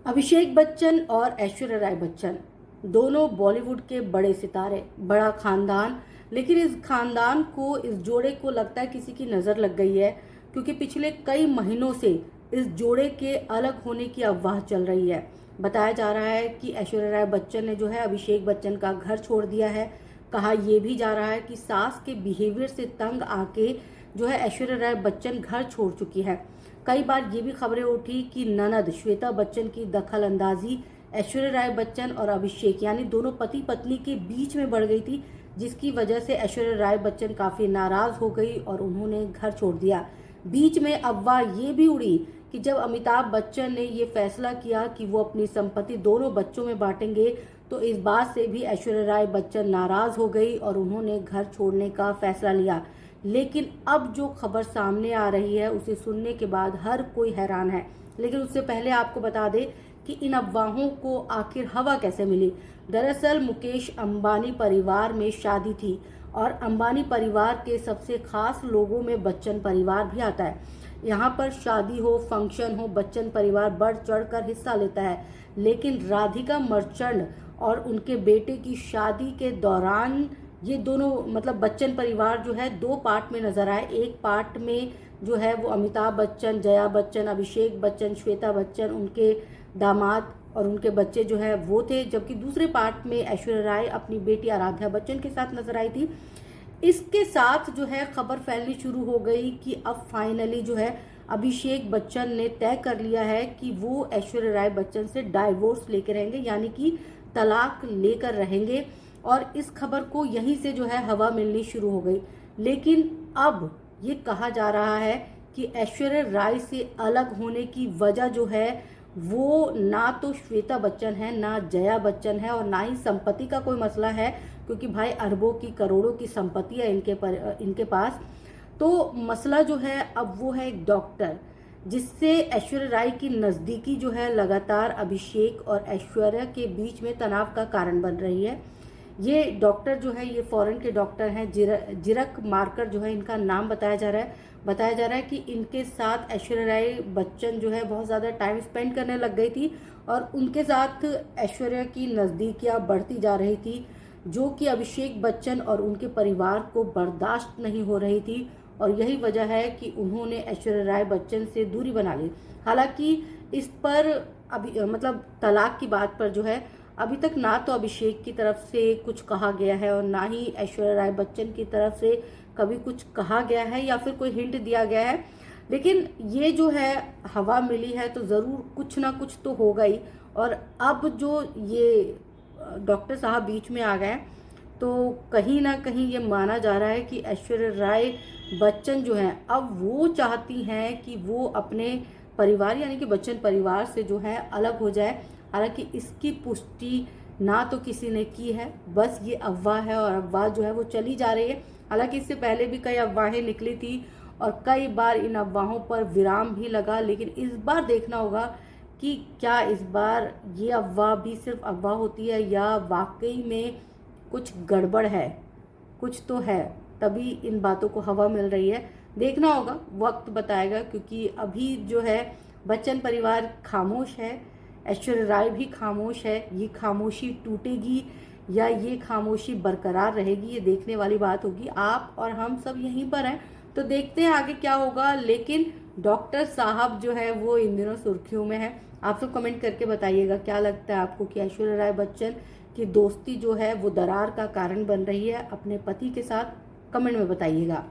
अभिषेक बच्चन और ऐश्वर्या राय बच्चन दोनों बॉलीवुड के बड़े सितारे, बड़ा खानदान। लेकिन इस खानदान को, इस जोड़े को लगता है किसी की नज़र लग गई है, क्योंकि पिछले कई महीनों से इस जोड़े के अलग होने की अफवाह चल रही है। बताया जा रहा है कि ऐश्वर्या राय बच्चन ने जो है अभिषेक बच्चन का घर छोड़ दिया है। कहा यह भी जा रहा है कि सास के बिहेवियर से तंग आके जो है ऐश्वर्या राय बच्चन घर छोड़ चुकी है। कई बार ये भी खबरें उठी कि ननद श्वेता बच्चन की दखल अंदाजी ऐश्वर्या राय बच्चन और अभिषेक यानी दोनों पति पत्नी के बीच में बढ़ गई थी, जिसकी वजह से ऐश्वर्या राय बच्चन काफी नाराज हो गई और उन्होंने घर छोड़ दिया। बीच में अफवाह ये भी उड़ी कि जब अमिताभ बच्चन ने ये फैसला किया कि वो अपनी संपत्ति दोनों बच्चों में बांटेंगे, तो इस बात से भी ऐश्वर्या राय बच्चन नाराज हो गई और उन्होंने घर छोड़ने का फैसला लिया। लेकिन अब जो खबर सामने आ रही है उसे सुनने के बाद हर कोई हैरान है। लेकिन उससे पहले आपको बता दें कि इन अफवाहों को आखिर हवा कैसे मिली। दरअसल मुकेश अंबानी परिवार में शादी थी और अंबानी परिवार के सबसे खास लोगों में बच्चन परिवार भी आता है। यहाँ पर शादी हो, फंक्शन हो, बच्चन परिवार बढ़ चढ़कर हिस्सा लेता है। लेकिन राधिका मर्चेंट और उनके बेटे की शादी के दौरान ये दोनों मतलब बच्चन परिवार जो है दो पार्ट में नजर आए। एक पार्ट में जो है वो अमिताभ बच्चन, जया बच्चन, अभिषेक बच्चन, श्वेता बच्चन, उनके दामाद और उनके बच्चे जो है वो थे, जबकि दूसरे पार्ट में ऐश्वर्या राय अपनी बेटी आराध्या बच्चन के साथ नजर आई थी। इसके साथ जो है खबर फैलनी शुरू हो गई कि अब फाइनली जो है अभिषेक बच्चन ने तय कर लिया है कि वो ऐश्वर्या राय बच्चन से डाइवोर्स लेकर रहेंगे, यानी कि तलाक लेकर रहेंगे। और इस खबर को यहीं से जो है हवा मिलनी शुरू हो गई। लेकिन अब ये कहा जा रहा है कि ऐश्वर्या राय से अलग होने की वजह जो है वो ना तो श्वेता बच्चन है, ना जया बच्चन है और ना ही संपत्ति का कोई मसला है, क्योंकि भाई अरबों की करोड़ों की संपत्ति है इनके पास। तो मसला जो है अब वो है एक डॉक्टर, जिससे ऐश्वर्या राय की नज़दीकी जो है लगातार अभिषेक और ऐश्वर्या के बीच में तनाव का कारण बन रही है। ये डॉक्टर जो है ये फॉरेन के डॉक्टर हैं, जिरक मार्कर जो है इनका नाम बताया जा रहा है। बताया जा रहा है कि इनके साथ ऐश्वर्या राय बच्चन जो है बहुत ज़्यादा टाइम स्पेंड करने लग गई थी और उनके साथ ऐश्वर्या की नज़दीकियाँ बढ़ती जा रही थी, जो कि अभिषेक बच्चन और उनके परिवार को बर्दाश्त नहीं हो रही थी। और यही वजह है कि उन्होंने ऐश्वर्या राय बच्चन से दूरी बना ली। हालांकि इस पर अभी मतलब तलाक की बात पर जो है अभी तक ना तो अभिषेक की तरफ से कुछ कहा गया है और ना ही ऐश्वर्या राय बच्चन की तरफ से कभी कुछ कहा गया है या फिर कोई हिंट दिया गया है। लेकिन ये जो है हवा मिली है तो ज़रूर कुछ ना कुछ तो होगा ही। और अब जो ये डॉक्टर साहब बीच में आ गए, तो कहीं ना कहीं ये माना जा रहा है कि ऐश्वर्या राय बच्चन जो है अब वो चाहती हैं कि वो अपने परिवार यानी कि बच्चन परिवार से जो है अलग हो जाए। हालांकि इसकी पुष्टि ना तो किसी ने की है, बस ये अफवाह है और अफवाह जो है वो चली जा रही है। हालांकि इससे पहले भी कई अफवाहें निकली थी और कई बार इन अफवाहों पर विराम भी लगा। लेकिन इस बार देखना होगा कि क्या इस बार ये अफवाह भी सिर्फ अफवाह होती है या वाकई में कुछ गड़बड़ है, कुछ तो है, तभी इन बातों को हवा मिल रही है। देखना होगा, वक्त बताएगा, क्योंकि अभी जो है बच्चन परिवार खामोश है, ऐश्वर्या राय भी खामोश है। ये खामोशी टूटेगी या ये खामोशी बरकरार रहेगी, ये देखने वाली बात होगी। आप और हम सब यहीं पर हैं, तो देखते हैं आगे क्या होगा। लेकिन डॉक्टर साहब जो है वो इन दिनों सुर्खियों में है। आप सब कमेंट करके बताइएगा क्या लगता है आपको कि ऐश्वर्या राय बच्चन की दोस्ती जो है वो दरार का कारण बन रही है अपने पति के साथ। कमेंट में बताइएगा।